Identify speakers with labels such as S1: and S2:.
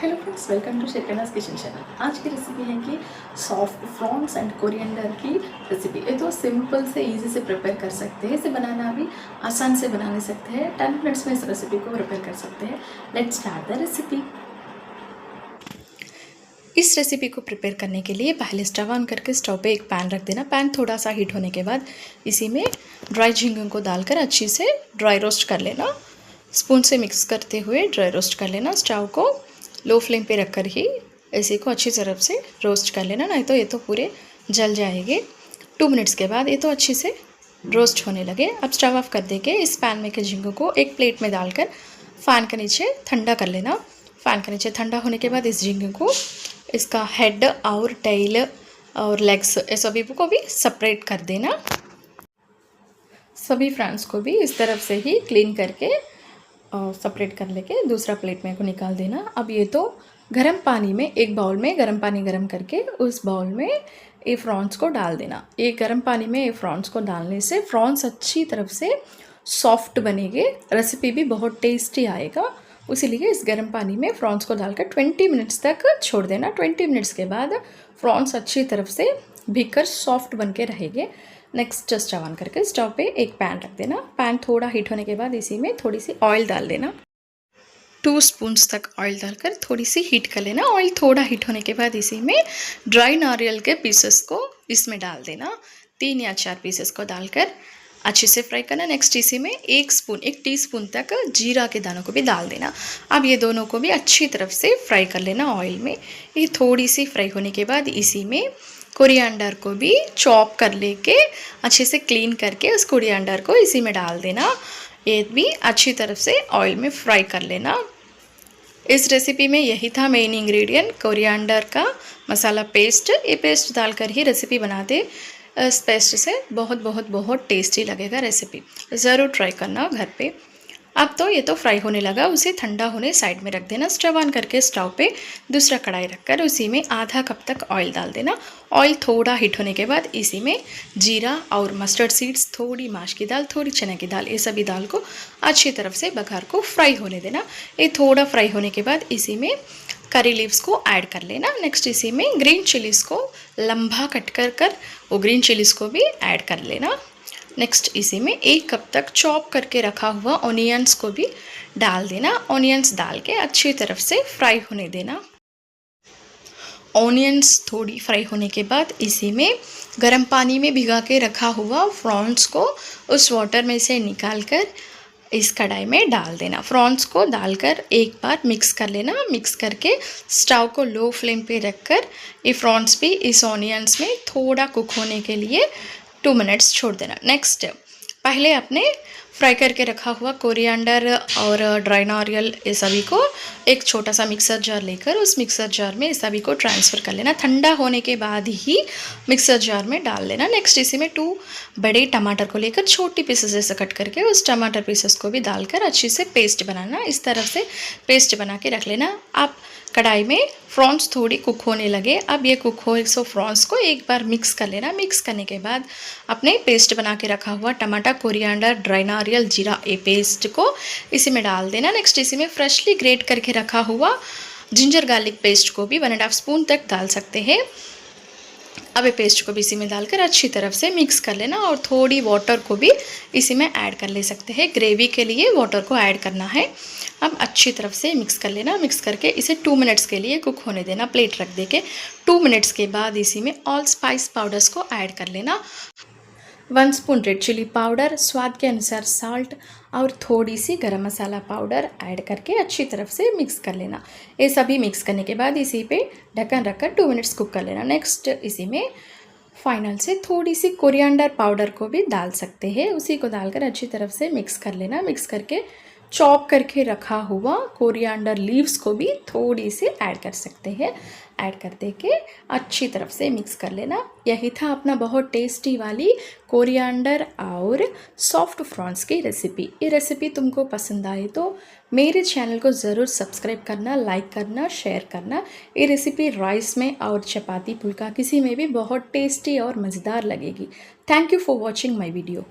S1: Hello friends, welcome to शेकनाज kitchen channel. आज की रेसिपी है कि सॉफ्ट प्रॉन्स एंड कोरिएंडर की रेसिपी। ये तो सिंपल से इजी से प्रिपेयर कर सकते हैं। इसे बनाना भी आसान से बना ले सकते हैं। 10 मिनट्स में इस रेसिपी को प्रिपेयर कर सकते हैं। Let's start the recipe. इस रेसिपी को प्रिपेयर करने के लिए पहले स्टव ऑन करके स्टव पे एक पैन रख देना। पैन थोड़ा सा हीट होने के बाद इसी में ड्राई झींगे को डालकर अच्छी से ड्राई रोस्ट कर लेना। स्पून से मिक्स करते हुए ड्राई रोस्ट कर लेना। स्टव को लो फ्लेम पे रखकर ही इसी को अच्छी तरफ से रोस्ट कर लेना, नहीं तो ये तो पूरे जल जाएंगे। 2 मिनट्स के बाद ये तो अच्छे से रोस्ट होने लगे। अब स्टव ऑफ कर देके इस पैन में के झींगों को एक प्लेट में डालकर फ़ैन के नीचे ठंडा कर लेना। फ़ैन के नीचे ठंडा होने के बाद इस झींगे को इसका हेड और टेल और लेग्स ये सभी को भी सेपरेट कर देना। सभी फ्रांस को भी इस तरफ से ही क्लीन करके सेपरेट कर लेके दूसरा प्लेट में को निकाल देना। अब ये तो गर्म पानी में एक बाउल में गर्म पानी गर्म करके उस बाउल में ये फ्रॉन्स को डाल देना। ये गर्म पानी में ये फ्रॉन्स को डालने से फ्रॉन्स अच्छी तरफ से सॉफ्ट बनेंगे, रेसिपी भी बहुत टेस्टी आएगा। इसीलिए इस गर्म पानी में फ्रॉन्स को डालकर 20 मिनट्स तक छोड़ देना। 20 मिनट्स के बाद फ्रॉन्स अच्छी तरफ से भीगकर सॉफ्ट बन के रहेंगे। नेक्स्ट स्टव ऑन करके स्टव पे एक पैन रख देना। पैन थोड़ा हीट होने के बाद इसी में थोड़ी सी ऑयल डाल देना। 2 स्पून्स तक ऑयल डालकर थोड़ी सी हीट कर लेना। ऑयल थोड़ा हीट होने के बाद इसी में ड्राई नारियल के पीसेस को इसमें डाल देना। 3 या 4 पीसेस को डालकर अच्छे से फ्राई करना। नेक्स्ट इसी में 1 टीस्पून तक जीरा के दानों को भी डाल देना। अब ये दोनों को भी अच्छी तरफ से फ्राई कर लेना ऑयल में। ये थोड़ी सी फ्राई होने के बाद इसी में कोरिएंडर को भी चॉप कर लेके अच्छे से क्लीन करके उस कोरिएंडर को इसी में डाल देना। ये भी अच्छी तरफ से ऑयल में फ्राई कर लेना। इस रेसिपी में यही था मेन इंग्रेडिएंट, कोरिएंडर का मसाला पेस्ट। ये पेस्ट डालकर ही रेसिपी बनाते। इस पेस्ट से बहुत बहुत बहुत टेस्टी लगेगा रेसिपी, ज़रूर ट्राई करना घर पे। अब तो ये तो फ्राई होने लगा, उसे ठंडा होने साइड में रख देना। स्टव ऑन करके स्टव पे दूसरा कढ़ाई रखकर उसी में आधा कप तक ऑयल डाल देना। ऑयल थोड़ा हीट होने के बाद इसी में जीरा और मस्टर्ड सीड्स, थोड़ी माश की दाल, थोड़ी चने की दाल, ये सभी दाल को अच्छी तरफ से बघार को फ्राई होने देना। ये थोड़ा फ्राई होने के बाद इसी में करी लीव्स को ऐड कर लेना। नेक्स्ट इसी में ग्रीन चिलीज़ को लंबा कट कर वो ग्रीन चिलीज़ को भी ऐड कर लेना। नेक्स्ट इसी में 1 कप तक चॉप करके रखा हुआ ऑनियंस को भी डाल देना। ऑनियंस डाल के अच्छी तरफ से फ्राई होने देना। ऑनियंस थोड़ी फ्राई होने के बाद इसी में गर्म पानी में भिगा के रखा हुआ प्रॉन्स को उस वाटर में से निकाल कर इस कढ़ाई में डाल देना। प्रॉन्स को डालकर एक बार मिक्स कर लेना। मिक्स करके स्टव को लो फ्लेम पे रखकर ये प्रॉन्स भी इस ऑनियंस में थोड़ा कुक होने के लिए 2 मिनट्स छोड़ देना। नेक्स्ट पहले अपने फ्राई करके रखा हुआ कोरिएंडर और ड्राई नारियल ये सभी को एक छोटा सा मिक्सर जार लेकर उस मिक्सर जार में इस सभी को ट्रांसफ़र कर लेना। ठंडा होने के बाद ही मिक्सर जार में डाल लेना। नेक्स्ट इसी में 2 बड़े टमाटर को लेकर छोटी पीसेस जैसे कट करके उस टमाटर पीसेस को भी डालकर अच्छी से पेस्ट बनाना। इस तरह से पेस्ट बना के रख लेना। आप कढ़ाई में प्रॉन्स थोड़ी कुक होने लगे। अब ये कुक हो सो प्रॉन्स को एक बार मिक्स कर लेना। मिक्स करने के बाद अपने पेस्ट बना के रखा हुआ टमाटर, कोरिएंडर, ड्राई नारियल, जीरा ये पेस्ट को इसी में डाल देना। नेक्स्ट इसी में फ्रेशली ग्रेट करके रखा हुआ जिंजर गार्लिक पेस्ट को भी 1.5 स्पून तक डाल सकते हैं। अब ये पेस्ट को भी इसी में डालकर अच्छी तरफ से मिक्स कर लेना और थोड़ी वाटर को भी इसी में ऐड कर ले सकते हैं। ग्रेवी के लिए वाटर को ऐड करना है। अब अच्छी तरफ से मिक्स कर लेना। मिक्स करके इसे 2 मिनट्स के लिए कुक होने देना। प्लेट रख दे के 2 मिनट्स के बाद इसी में ऑल स्पाइस पाउडर्स को ऐड कर लेना। 1 स्पून रेड चिली पाउडर, स्वाद के अनुसार साल्ट और थोड़ी सी गरम मसाला पाउडर ऐड करके अच्छी तरफ से मिक्स कर लेना। ये सभी मिक्स करने के बाद इसी पे ढक्कन रखकर 2 मिनट्स कुक कर लेना। नेक्स्ट इसी में फाइनल से थोड़ी सी कोरिएंडर पाउडर को भी डाल सकते हैं। उसी को डालकर अच्छी तरफ से मिक्स कर लेना। मिक्स करके चॉप करके रखा हुआ कोरिएंडर लीव्स को भी थोड़ी सी ऐड कर सकते हैं। ऐड कर दे के अच्छी तरफ से मिक्स कर लेना। यही था अपना बहुत टेस्टी वाली कोरिएंडर और सॉफ्ट प्रॉन्स की रेसिपी। ये रेसिपी तुमको पसंद आए तो मेरे चैनल को ज़रूर सब्सक्राइब करना, लाइक करना, शेयर करना। ये रेसिपी राइस में और चपाती, फुल्का किसी में भी बहुत टेस्टी और मज़ेदार लगेगी। Thank you for watching my video.